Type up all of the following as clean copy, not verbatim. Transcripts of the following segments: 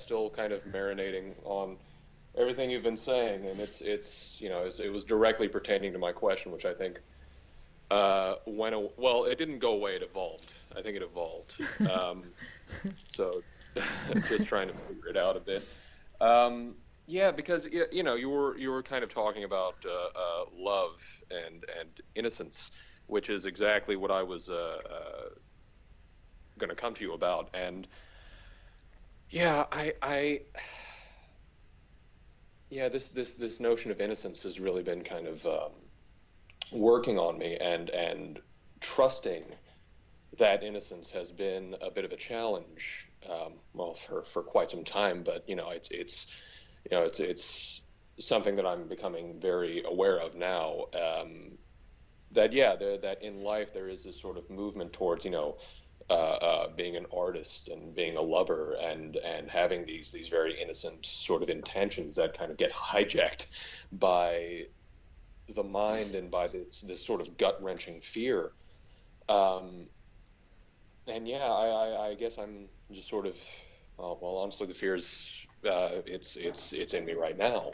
still kind of marinating on everything you've been saying, and it was directly pertaining to my question, which I think well, it didn't go away; it evolved. I think it evolved. So just trying to figure it out a bit. Yeah, because you were kind of talking about love and innocence, which is exactly what I was going to come to you about. And yeah, yeah, this notion of innocence has really been kind of working on me, and trusting that innocence has been a bit of a challenge. Well, for quite some time, but it's something that I'm becoming very aware of now. That yeah, that in life there is this sort of movement towards being an artist and being a lover, and having these very innocent sort of intentions that kind of get hijacked by the mind and by this sort of gut wrenching fear. Um, and yeah, I guess I'm just sort of well, honestly, the fear is it's in me right now,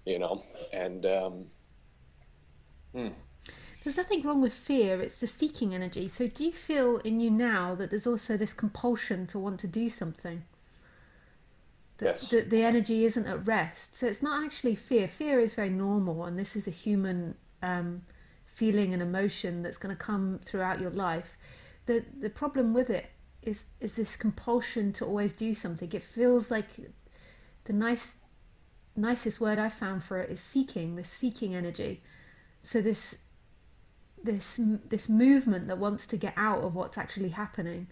you know, and hmm, There's nothing wrong with fear, it's the seeking energy. So, do you feel in you now that there's also this compulsion to want to do something? That yes, the energy isn't at rest. So, it's not actually fear. Fear is very normal, and this is a human feeling and emotion that's going to come throughout your life. The problem with it is this compulsion to always do something. It feels like the nicest word I found for it is seeking, this seeking energy. So this movement that wants to get out of what's actually happening.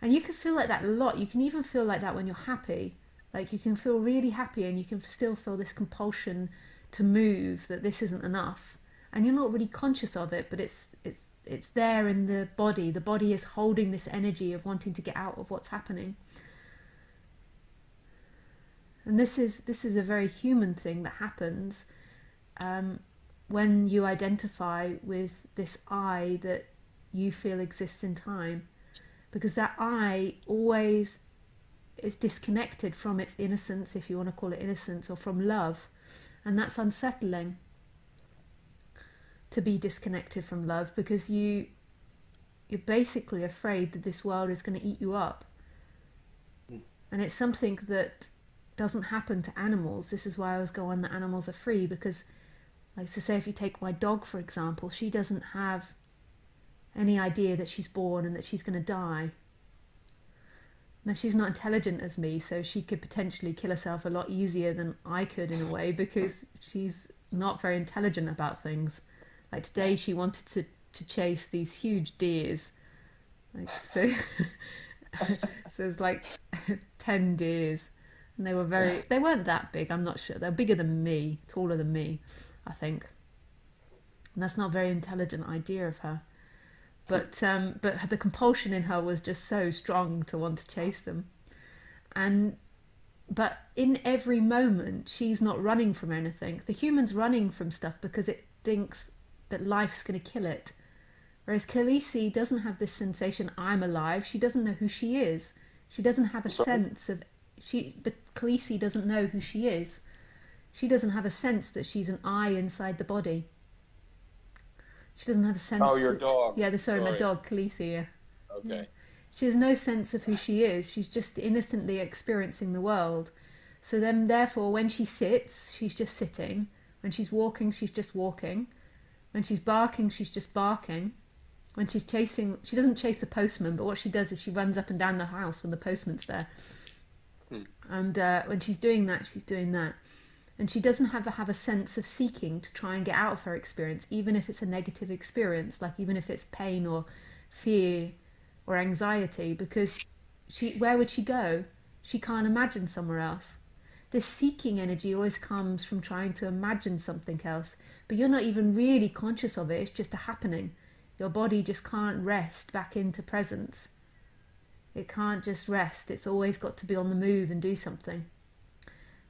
And you can feel like that a lot. You can even feel like that when you're happy. Like you can feel really happy and you can still feel this compulsion to move, that this isn't enough. And you're not really conscious of it, but it's there in the body. The body is holding this energy of wanting to get out of what's happening. And this is a very human thing that happens um, when you identify with this I that you feel exists in time, because that I always is disconnected from its innocence, if you want to call it innocence, or from love, and that's unsettling to be disconnected from love, because you're basically afraid that this world is going to eat you up, and it's something that doesn't happen to animals. This is why I always go on that animals are free, because like to say, if you take my dog for example, she doesn't have any idea that she's born and that she's going to die. Now she's not intelligent as me, so she could potentially kill herself a lot easier than I could in a way, because she's not very intelligent about things. Like today she wanted to chase these huge deers. Like so so it's like 10 deers, and they weren't that big, I'm not sure. They're bigger than me, taller than me, I think. And that's not a very intelligent idea of her. But the compulsion in her was just so strong to want to chase them. And but in every moment, she's not running from anything. The human's running from stuff because it thinks that life's going to kill it. Whereas Khaleesi doesn't have this sensation, I'm alive. She doesn't know who she is. She doesn't have a sorry. sense of but Khaleesi doesn't know who she is. She doesn't have a sense that she's an I inside the body. She doesn't have a sense Oh, your that, dog. yeah, sorry, my Sorry. dog Khaleesi. Yeah. Yeah. Okay. She has no sense of who she is. She's just innocently experiencing the world. So then, therefore, when she sits, she's just sitting. When she's walking, she's just walking. When she's barking, she's just barking. When she's chasing, she doesn't chase the postman, but what she does is she runs up and down the house when the postman's there. Hmm. And when she's doing that, she's doing that. And she doesn't have a sense of seeking to try and get out of her experience, even if it's a negative experience, like even if it's pain or fear or anxiety, because where would she go? She can't imagine somewhere else. This seeking energy always comes from trying to imagine something else, but you're not even really conscious of it. It's just a happening. Your body just can't rest back into presence. It can't just rest. It's always got to be on the move and do something.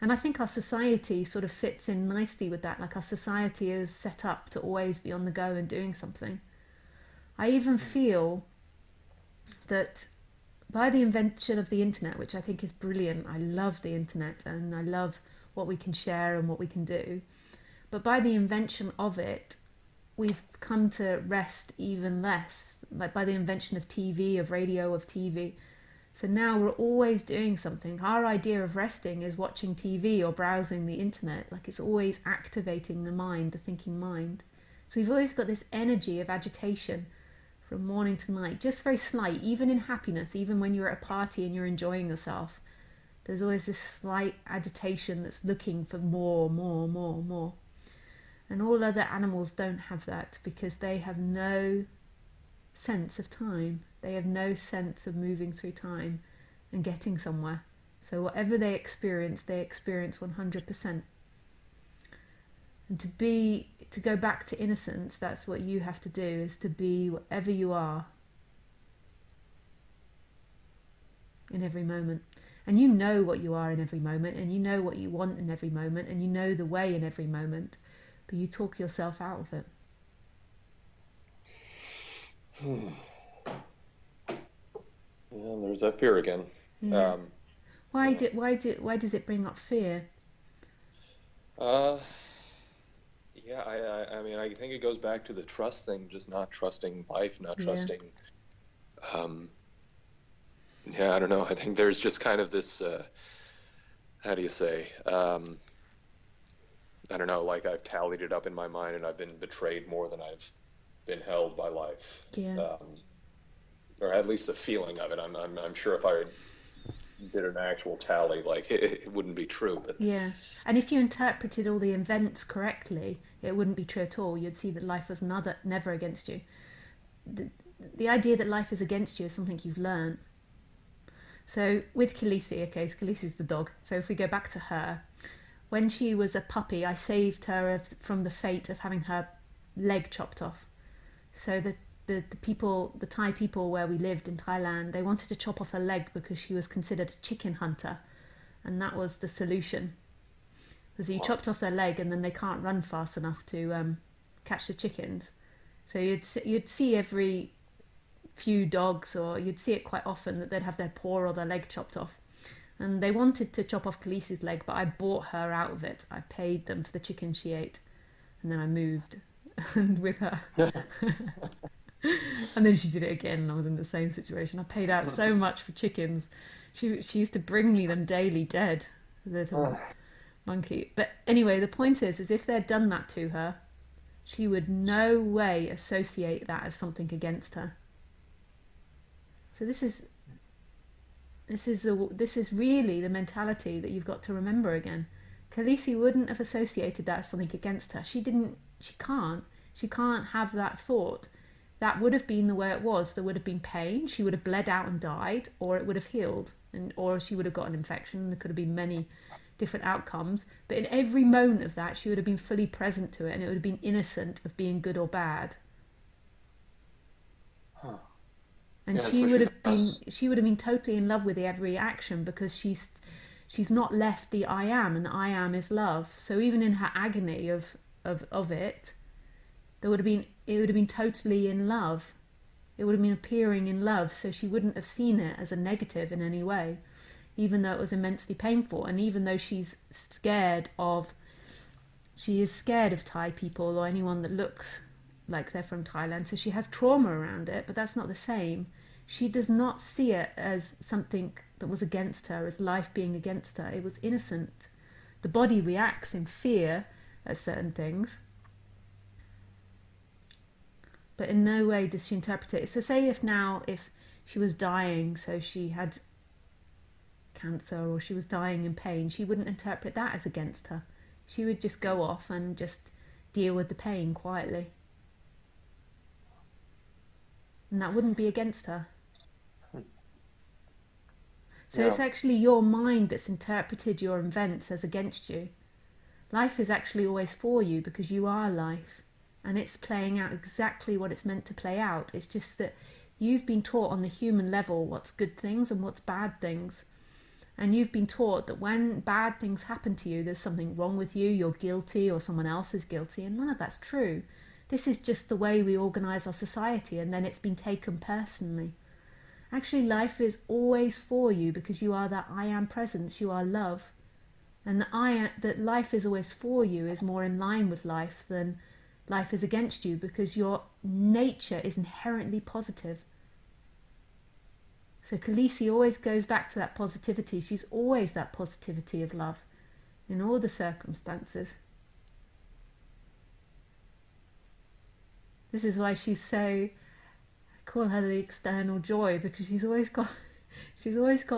And I think our society sort of fits in nicely with that. Like our society is set up to always be on the go and doing something. I even feel that by the invention of the internet, which I think is brilliant, I love the internet and I love what we can share and what we can do. But by the invention of it, we've come to rest even less. Like by the invention of TV, of radio, of TV. So now we're always doing something. Our idea of resting is watching TV or browsing the internet. Like it's always activating the mind, the thinking mind. So we've always got this energy of agitation from morning to night, just very slight, even in happiness, even when you're at a party and you're enjoying yourself. There's always this slight agitation that's looking for more, more, more, more. And all other animals don't have that because they have no sense of time. They have no sense of moving through time and getting somewhere. So whatever they experience 100%. And to go back to innocence, that's what you have to do, is to be whatever you are in every moment. And you know what you are in every moment, and you know what you want in every moment, and you know the way in every moment, but you talk yourself out of it. Yeah, there's that fear again. Yeah. Um, yeah. Why does it bring up fear? Uh, yeah, I mean, I think it goes back to the trust thing, just not trusting life, not Yeah. trusting. Um, yeah, I don't know. I think there's just kind of this, how do you say? I don't know, like I've tallied it up in my mind and I've been betrayed more than I've been held by life. Yeah. Or at least the feeling of it. I'm sure if I did an actual tally, like it wouldn't be true, but Yeah. And if you interpreted all the events correctly, it wouldn't be true at all. You'd see that life was never against you. The, the idea that life is against you is something you've learned. So with Khaleesi, okay, so Khaleesi's the dog. So if we go back to her, when she was a puppy, I saved her from the fate of having her leg chopped off. So the people, the Thai people where we lived in Thailand, they wanted to chop off her leg because she was considered a chicken hunter, and that was the solution. Because you chopped off their leg, and then they can't run fast enough to catch the chickens. So you'd see every few dogs, or you'd see it quite often that they'd have their paw or their leg chopped off. And they wanted to chop off Khaleesi's leg, but I bought her out of it. I paid them for the chicken she ate, and then I moved and with her. And then she did it again, and I was in the same situation. I paid out so much for chickens. She used to bring me them daily, dead, the little monkey. But anyway, the point is if they'd done that to her, she would no way associate that as something against her. So this is really the mentality that you've got to remember again. Khaleesi wouldn't have associated that as something against her. She didn't. She can't. She can't have that thought. That would have been the way it was. There would have been pain. She would have bled out and died, or it would have healed, or she would have got an infection. There could have been many different outcomes. But in every moment of that, she would have been fully present to it, and it would have been innocent of being good or bad. huh. And Yeah, so she's she would have been totally in love with every action because she's not left the I am, and I am is love. So even in her agony of it, it would have been totally in love. It would have been appearing in love, so she wouldn't have seen it as a negative in any way, even though it was immensely painful, and even though she is scared of Thai people or anyone that looks like they're from Thailand, so she has trauma around it, but that's not the same. She does not see it as something that was against her, as life being against her. It was innocent. The body reacts in fear at certain things, but in no way does she interpret it. So say if she was dying, so she had cancer or she was dying in pain, she wouldn't interpret that as against her. She would just go off and just deal with the pain quietly. And that wouldn't be against her. So yeah. it's actually your mind that's interpreted your events as against you. Life is actually always for you because you are life. And it's playing out exactly what it's meant to play out. It's just that you've been taught on the human level what's good things and what's bad things. And you've been taught that when bad things happen to you, there's something wrong with you, you're guilty, or someone else is guilty, and none of that's true. This is just the way we organise our society, and then it's been taken personally. Actually, life is always for you because you are that I am presence, you are love. And that life is always for you is more in line with life than life is against you, because your nature is inherently positive. So Khaleesi always goes back to that positivity. She's always that positivity of love in all the circumstances. This is why she's so, I call her the external joy, because she's always got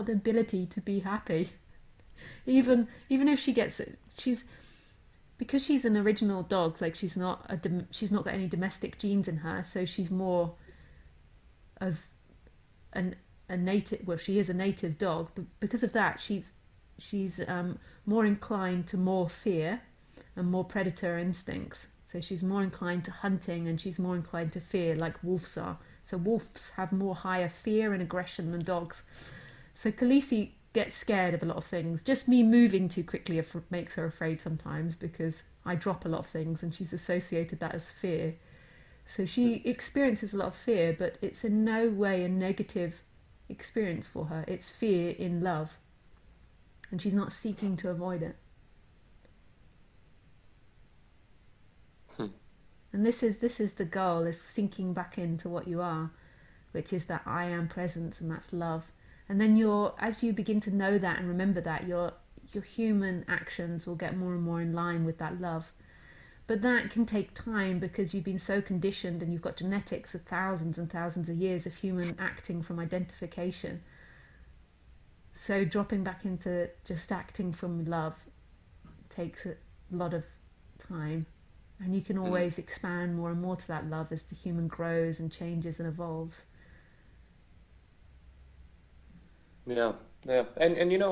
the ability to be happy. Even if she's because she's an original dog, like she's not got any domestic genes in her, so she's more of an a native. Well, she is a native dog, but because of that, she's more inclined to more fear and more predator instincts. So she's more inclined to hunting, and she's more inclined to fear, like wolves are. So wolves have more higher fear and aggression than dogs. So Khaleesi gets scared of a lot of things. Just me moving too quickly makes her afraid sometimes, because I drop a lot of things and she's associated that as fear. So she experiences a lot of fear, but it's in no way a negative experience for her. It's fear in love, and she's not seeking to avoid it. Hmm. And this is the goal: is sinking back into what you are, which is that I am presence, and that's love. And then as you begin to know that and remember that, your human actions will get more and more in line with that love. But that can take time, because you've been so conditioned and you've got genetics of thousands and thousands of years of human acting from identification. So dropping back into just acting from love takes a lot of time. And you can Mm. always expand more and more to that love as the human grows and changes and evolves. Yeah, yeah, and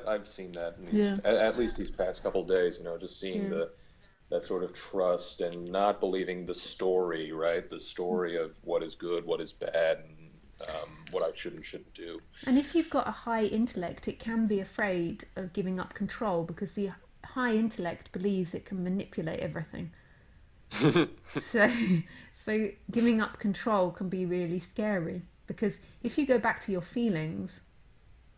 I've seen that in these Yeah, at least these past couple days. Just seeing yeah. the that sort of trust and not believing the story, right? The story of what is good, what is bad, and what I should and shouldn't do. And if you've got a high intellect, it can be afraid of giving up control, because the high intellect believes it can manipulate everything. So, so giving up control can be really scary, because if you go back to your feelings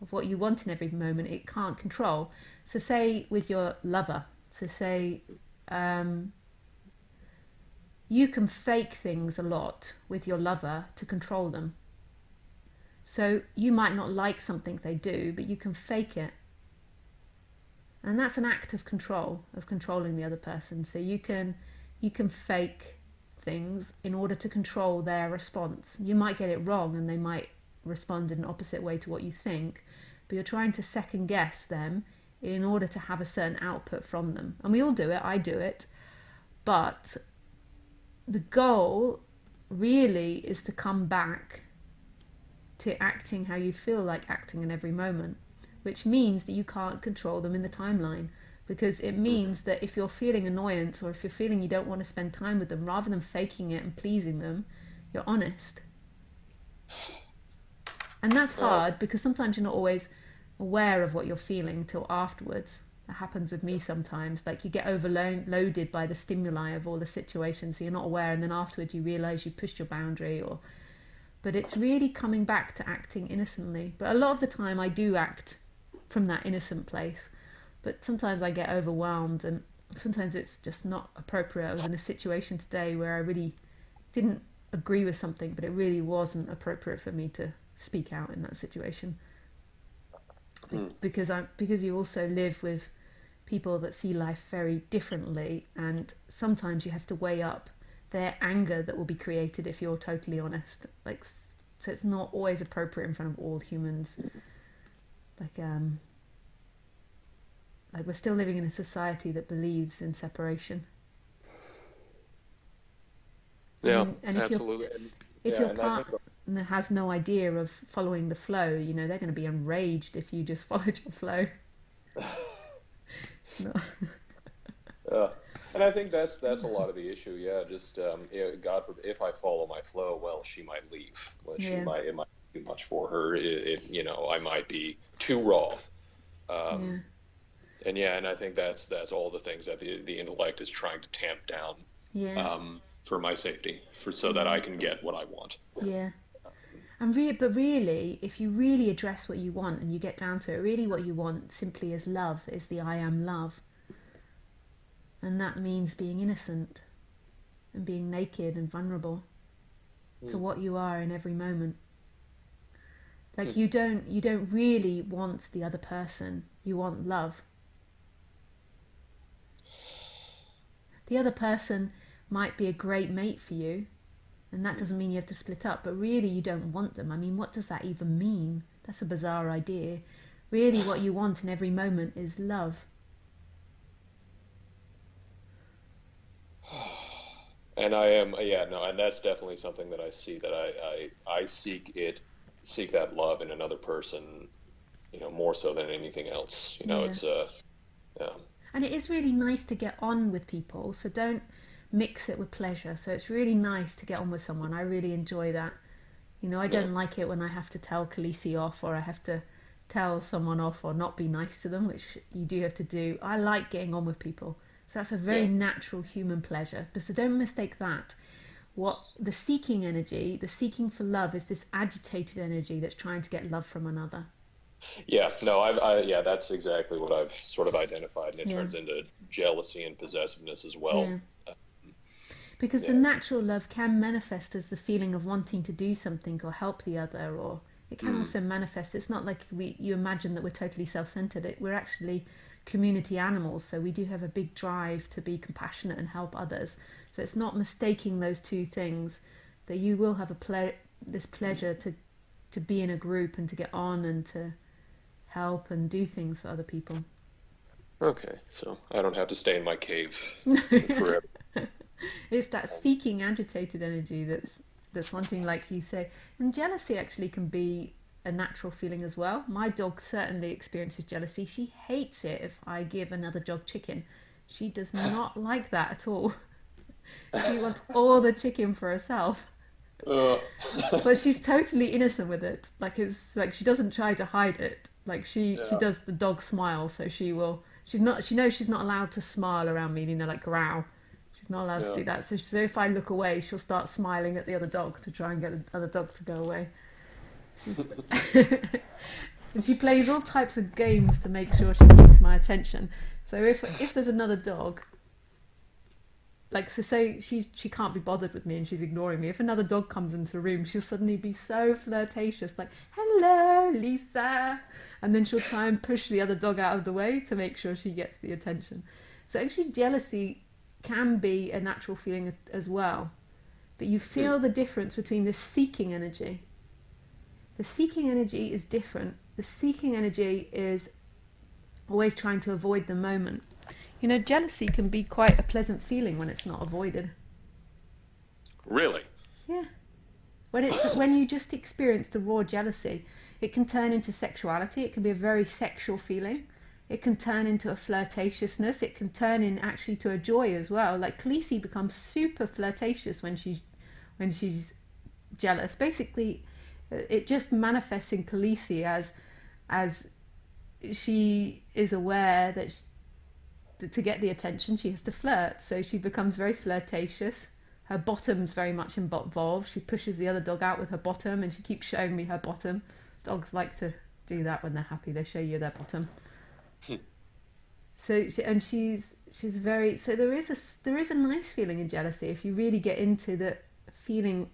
of what you want in every moment, it can't control. So, say with your lover, so say um, you can fake things a lot with your lover to control them. So you might not like something they do, but you can fake it. And that's an act of control, of controlling the other person. So you can fake things in order to control their response. You might get it wrong and they might respond in an opposite way to what you think, but you're trying to second guess them in order to have a certain output from them. And we all do it, I do it, but the goal really is to come back to acting how you feel like acting in every moment, which means that you can't control them in the timeline. Because it means that if you're feeling annoyance, or if you're feeling you don't want to spend time with them, rather than faking it and pleasing them, you're honest. And that's Oh, hard, because sometimes you're not always aware of what you're feeling until afterwards. That happens with me sometimes. Like, you get overloaded by the stimuli of all the situations, so you're not aware, and then afterwards you realize you pushed your boundary. Or But it's really coming back to acting innocently. But a lot of the time I do act from that innocent place, but sometimes I get overwhelmed, and sometimes it's just not appropriate. I was in a situation today where I really didn't agree with something, but it really wasn't appropriate for me to speak out in that situation. hmm. Because you also live with people that see life very differently, and sometimes you have to weigh up their anger that will be created if you're totally honest. Like, so it's not always appropriate in front of all humans. Like like we're still living in a society that believes in separation. And Yeah, then, and absolutely. And if yeah, your and I think partner has no idea of following the flow, they're going to be enraged if you just followed your flow. It's not. uh, and I think that's a lot of the issue. Yeah, just God forbid, if I follow my flow, well, she might leave. Well, Yeah, it might be too much for her. I might be too raw. yeah, Um, and yeah, and I think that's all the things that the intellect is trying to tamp down, yeah, for my safety, for so that yeah, I can get what I want. yeah. But really, if you really address what you want and you get down to it, really what you want simply is love, is the I am love. And that means being innocent and being naked and vulnerable to Mm. what you are in every moment. Like Hmm. you don't really want the other person. You want love. The other person might be a great mate for you, and that Mm. doesn't mean you have to split up, but really you don't want them. I mean, what does that even mean? That's a bizarre idea. Really, what you want in every moment is love. And I am, yeah, no, and that's definitely something that I see, that I seek that love in another person, more so than anything else. Yeah. It's yeah. And it is really nice to get on with people, so don't mix it with pleasure. So it's really nice to get on with someone. I really enjoy that. I Yeah. don't like it when I have to tell Khaleesi off or I have to tell someone off or not be nice to them, which you do have to do. I like getting on with people. So that's a very Yeah. natural human pleasure. But so don't mistake that. What the seeking energy, the seeking for love, is this agitated energy that's trying to get love from another. Yeah, no, yeah, that's exactly what I've sort of identified, and it Yeah, turns into jealousy and possessiveness as well. yeah. Because the Yeah. natural love can manifest as the feeling of wanting to do something or help the other, or it can Mm. also manifest. It's not like you imagine that we're totally self-centered. We're actually community animals, so we do have a big drive to be compassionate and help others. So it's not mistaking those two things. That you will have this pleasure to be in a group and to get on and to help and do things for other people. Okay, so I don't have to stay in my cave forever. It's that seeking, agitated energy that's wanting, like you say. And jealousy actually can be a natural feeling as well. My dog certainly experiences jealousy. She hates it if I give another dog chicken. She does not like that at all. She wants all the chicken for herself. Uh, But she's totally innocent with it. Like it's like she doesn't try to hide it. Like she yeah, does the dog smile, so she will. She's not. She knows she's not allowed to smile around me. Like growl. She's not allowed to yeah. do that. So if I look away, she'll start smiling at the other dog to try and get the other dog to go away. She's and she plays all types of games to make sure she keeps my attention. So if there's another dog, like so say she can't be bothered with me and she's ignoring me. If another dog comes into the room, she'll suddenly be so flirtatious, like "Hello, Lisa," and then she'll try and push the other dog out of the way to make sure she gets the attention. So actually, jealousy can be a natural feeling as well, but you Hmm. feel the difference between the seeking energy. The seeking energy is different. The seeking energy is always trying to avoid the moment. Jealousy can be quite a pleasant feeling when it's not avoided. Really? Yeah. When you just experience the raw jealousy, it can turn into sexuality. It can be a very sexual feeling. It can turn into a flirtatiousness. It can turn in actually to a joy as well. Like Khaleesi becomes super flirtatious when she's jealous. Basically, it just manifests in Khaleesi as she is aware that to get the attention, she has to flirt. So she becomes very flirtatious. Her bottom's very much involved. She pushes the other dog out with her bottom, and she keeps showing me her bottom. Dogs like to do that when they're happy. They show you their bottom. Hmm. She's very so there is a nice feeling in jealousy if you really get into the feeling,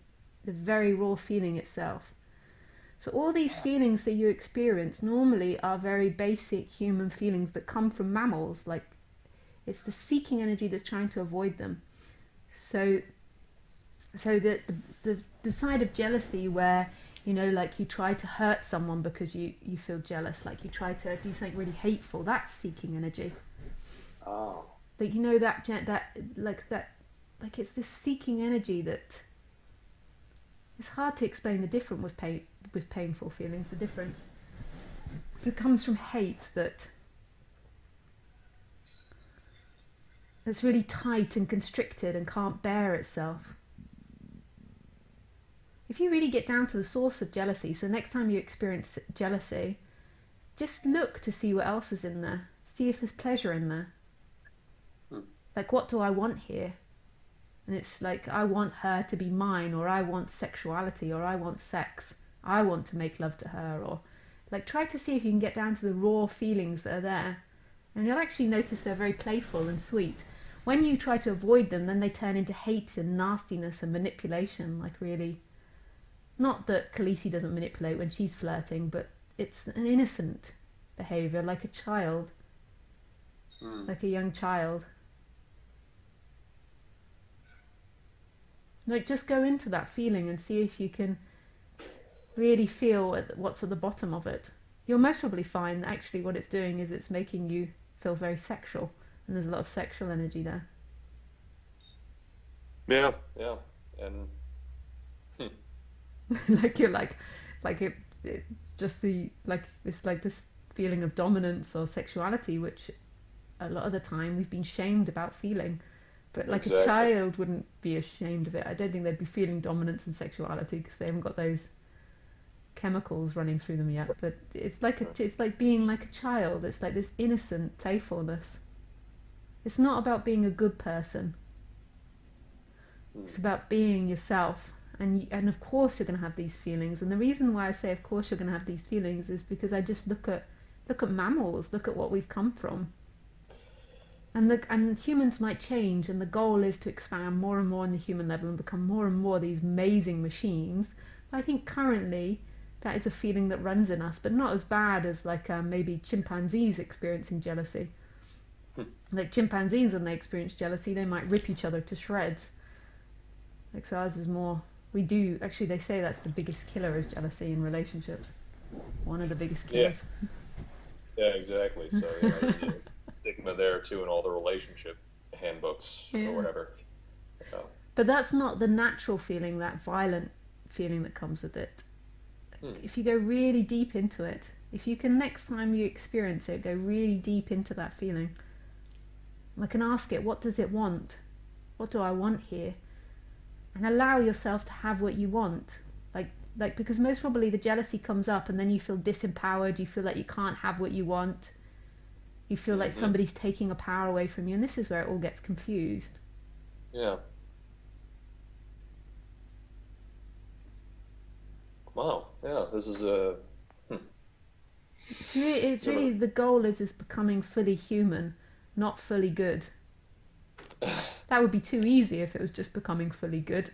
the very raw feeling itself. So all these feelings that you experience normally are very basic human feelings that come from mammals. Like it's the seeking energy that's trying to avoid them. So the side of jealousy where like you try to hurt someone because you feel jealous, like you try to do something really hateful, that's seeking energy. Oh. Like like it's this seeking energy that it's hard to explain the difference with painful feelings. The difference that comes from hate that's really tight and constricted and can't bear itself. If you really get down to the source of jealousy, so next time you experience jealousy, just look to see what else is in there. See if there's pleasure in there. Hmm. Like, what do I want here? And it's like, I want her to be mine, or I want sexuality, or I want sex. I want to make love to her, or like try to see if you can get down to the raw feelings that are there. And you'll actually notice they're very playful and sweet. When you try to avoid them, then they turn into hate and nastiness and manipulation, like really. Not that Khaleesi doesn't manipulate when she's flirting, but it's an innocent behaviour, like a child, Hmm. like a young child. Like just go into that feeling and see if you can really feel what's at the bottom of it. You'll most probably find that actually what it's doing is it's making you feel very sexual, and there's a lot of sexual energy there. Yeah, yeah, and hmm. Like you're like it just the like it's like this feeling of dominance or sexuality, which a lot of the time we've been shamed about feeling. But like a Exactly. child wouldn't be ashamed of it. I don't think they'd be feeling dominance and sexuality because they haven't got those chemicals running through them yet. But it's like being like a child. It's like this innocent playfulness. It's not about being a good person. Hmm. It's about being yourself. And of course you're going to have these feelings. And the reason why I say of course you're going to have these feelings is because I just look at mammals, look at what we've come from. And humans might change, and the goal is to expand more and more on the human level and become more and more these amazing machines. But I think currently that is a feeling that runs in us, but not as bad as like maybe chimpanzees experiencing jealousy. Hmm. Like chimpanzees, when they experience jealousy, they might rip each other to shreds. Like so, ours is more. We do actually. They say that's the biggest killer is jealousy in relationships. One of the biggest Yeah, killers. yeah, exactly. So yeah, there's a stigma there too in all the relationship handbooks or Yeah. whatever. Yeah. But that's not the natural feeling, that violent feeling that comes with it. Hmm. If you go really deep into it, if you can next time you experience it, go really deep into that feeling. Like and ask it, what does it want? What do I want here? And allow yourself to have what you want. Like because most probably the jealousy comes up and then you feel disempowered, you feel like you can't have what you want. You feel like Hmm. somebody's taking a power away from you, and this is where it all gets confused. Yeah. Wow. Yeah. This is a. Hmm. It's Never. really the goal is becoming fully human, not fully good. That would be too easy if it was just becoming fully good.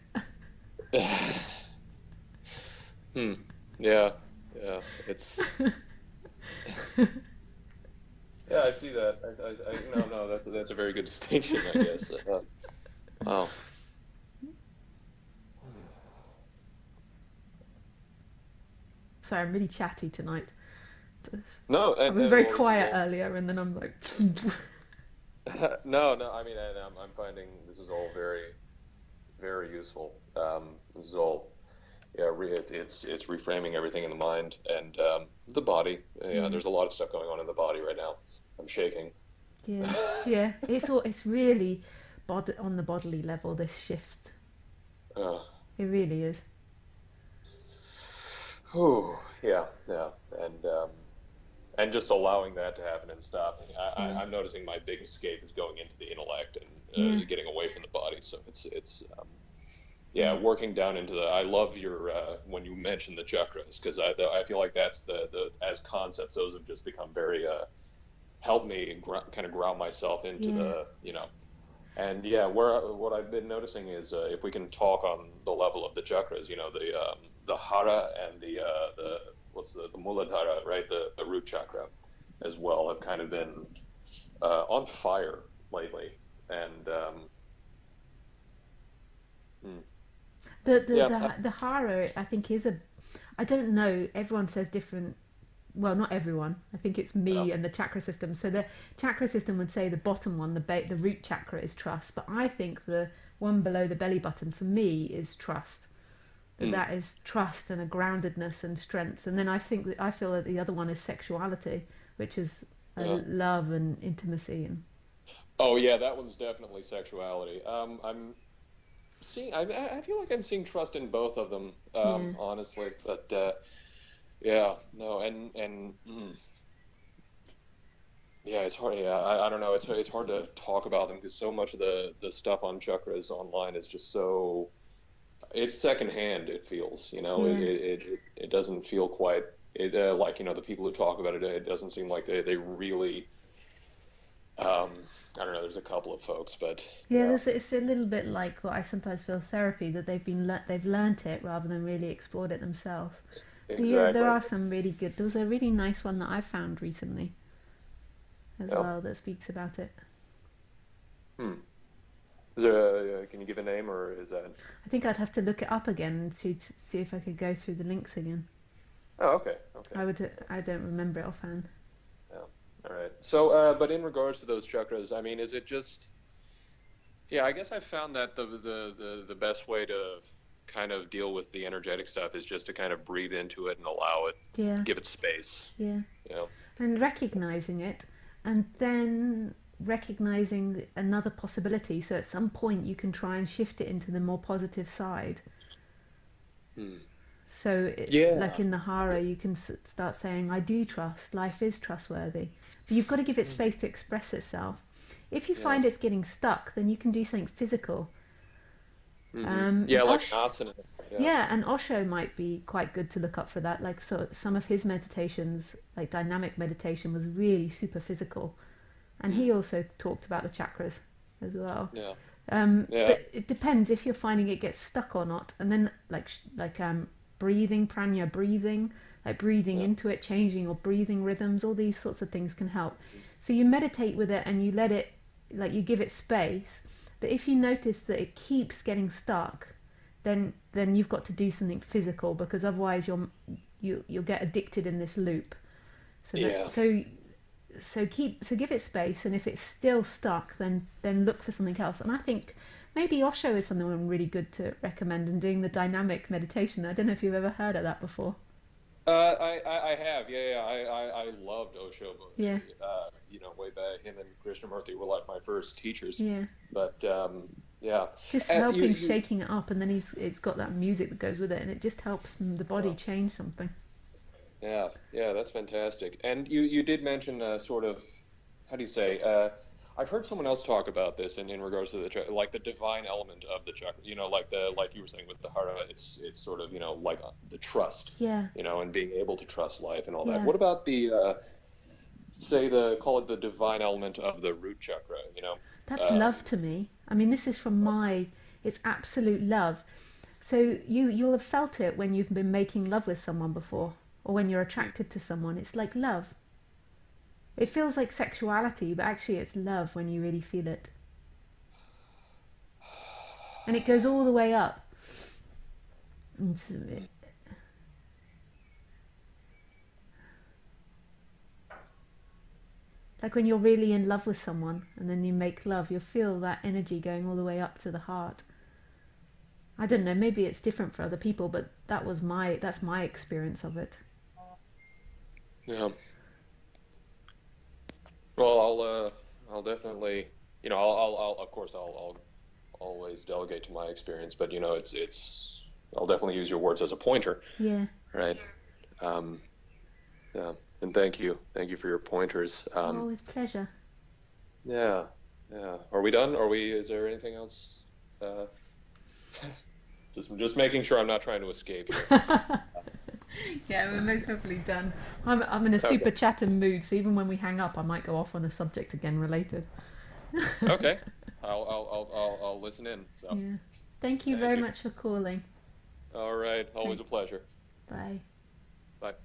Hmm. Yeah. Yeah. It's. Yeah, I see that. No, no, that's a very good distinction, I guess. Wow. Sorry, I'm really chatty tonight. No, I was and very well, this is quiet all. earlier, and then I'm like, No, no. I mean, and I'm finding this is all very, very useful. This is all, yeah. It's reframing everything in the mind and the body. Yeah, yeah, there's a lot of stuff going on in the body right now. I'm shaking. yeah, yeah. It's really on the bodily level. This shift, Uh, it really is. whew, yeah, yeah, and just allowing that to happen and stopping. Yeah, I'm noticing my big escape is going into the intellect and yeah, getting away from the body. So it's yeah, yeah, working down into the. I love your when you mentioned the chakras because I feel like that's the as concepts those have just become very help me kind of ground myself into yeah. the and yeah where what I've been noticing is if we can talk on the level of the chakras, the hara and the what's the muladhara, right, the root chakra as well have kind of been on fire lately and hmm, The yeah the hara, I think, is a. I don't know. Everyone says different. Well, not everyone. I think it's uh, me and the chakra system. So the chakra system would say the bottom one, the root chakra, is trust, but I think the one below the belly button for me is trust. hmm, That is trust and a groundedness and strength. And then I feel that the other one is sexuality, which is uh, love and intimacy and oh yeah, that one's definitely sexuality. I'm seeing. I feel like I'm seeing trust in both of them, yeah, honestly. But yeah, no, yeah, it's hard. Yeah, I don't know. It's hard to talk about them because so much of the stuff on chakras online is just so it's secondhand. It feels, Yeah. it doesn't feel quite like the people who talk about it. It doesn't seem like they really. I don't know. There's a couple of folks, but Yeah, yeah, it's a little bit like what I sometimes feel therapy, that they've learnt it rather than really explored it themselves. So yeah, there exactly. are some really good. There was a really nice one that I found recently as Yeah. well that speaks about it. Hmm. Is there can you give a name or is that? I think I'd have to look it up again to see if I could go through the links again. Oh, okay, okay. I don't remember it offhand. Yeah. All right. So, but in regards to those chakras, I mean, is it just? Yeah, I guess I found that the best way to kind of deal with the energetic stuff is just to kind of breathe into it and allow it, Yeah, give it space. yeah. You know. And recognizing it, and then recognizing another possibility. So at some point you can try and shift it into the more positive side. Hmm. So, like Yeah. in the Hara, you can start saying, I do trust, life is trustworthy. But you've got to give it Hmm. space to express itself. If you Yeah. find it's getting stuck, then you can do something physical. Yeah, And like an asana. Yeah. Yeah, and Osho might be quite good to look up for that. Like, so some of his meditations, like dynamic meditation, was really super physical. And Hmm. he also talked about the chakras as well. Yeah. Yeah. But it depends if you're finding it gets stuck or not. And then breathing, prana breathing, like breathing Yeah. into it, changing or breathing rhythms, all these sorts of things can help. So you meditate with it and you let it, like you give it space. But if you notice that it keeps getting stuck, then you've got to do something physical, because otherwise you'll get addicted in this loop. So that Yeah. so give it space, and if it's still stuck, then look for something else. And I think maybe Osho is something really good to recommend, and doing the dynamic meditation. I don't know if you've ever heard of that before. I have, yeah, I loved Osho, Yeah, way back. Him and Krishnamurti were like my first teachers, yeah. but yeah, Just you helping you shaking it up, and then it's got that music that goes with it, and it just helps the body uh, change something. yeah, yeah, that's fantastic. And you did mention sort of, how do you say? I've heard someone else talk about this in regards to like the divine element of the chakra. Like you were saying with the hara, it's sort of like the trust, Yeah, and being able to trust life and all that. yeah. What about the say call it the divine element of the root chakra? That's Um, love to me. I mean, this is from my. It's absolute love. So you'll have felt it when you've been making love with someone before, or when you're hmm, attracted to someone. It's like love. It feels like sexuality, but actually it's love when you really feel it. And it goes all the way up. And so like when you're really in love with someone and then you make love, you'll feel that energy going all the way up to the heart. I don't hmm, know, maybe it's different for other people, but that's my experience of it. yeah. Well, I'll definitely, of course, I'll always delegate to my experience, but I'll definitely use your words as a pointer, Yeah. right? Um, yeah, and thank you for your pointers. Oh, it's pleasure. Yeah, yeah. Are we done? Is there anything else? Uh, just making sure I'm not trying to escape here. Yeah, we're most hopefully done. I'm in a Okay, super chatting mood, so even when we hang up, I might go off on a subject again related. okay. I'll listen in. So, Yeah. Thank you thank very you. much for calling. All right, always Thank. a pleasure. Bye. Bye.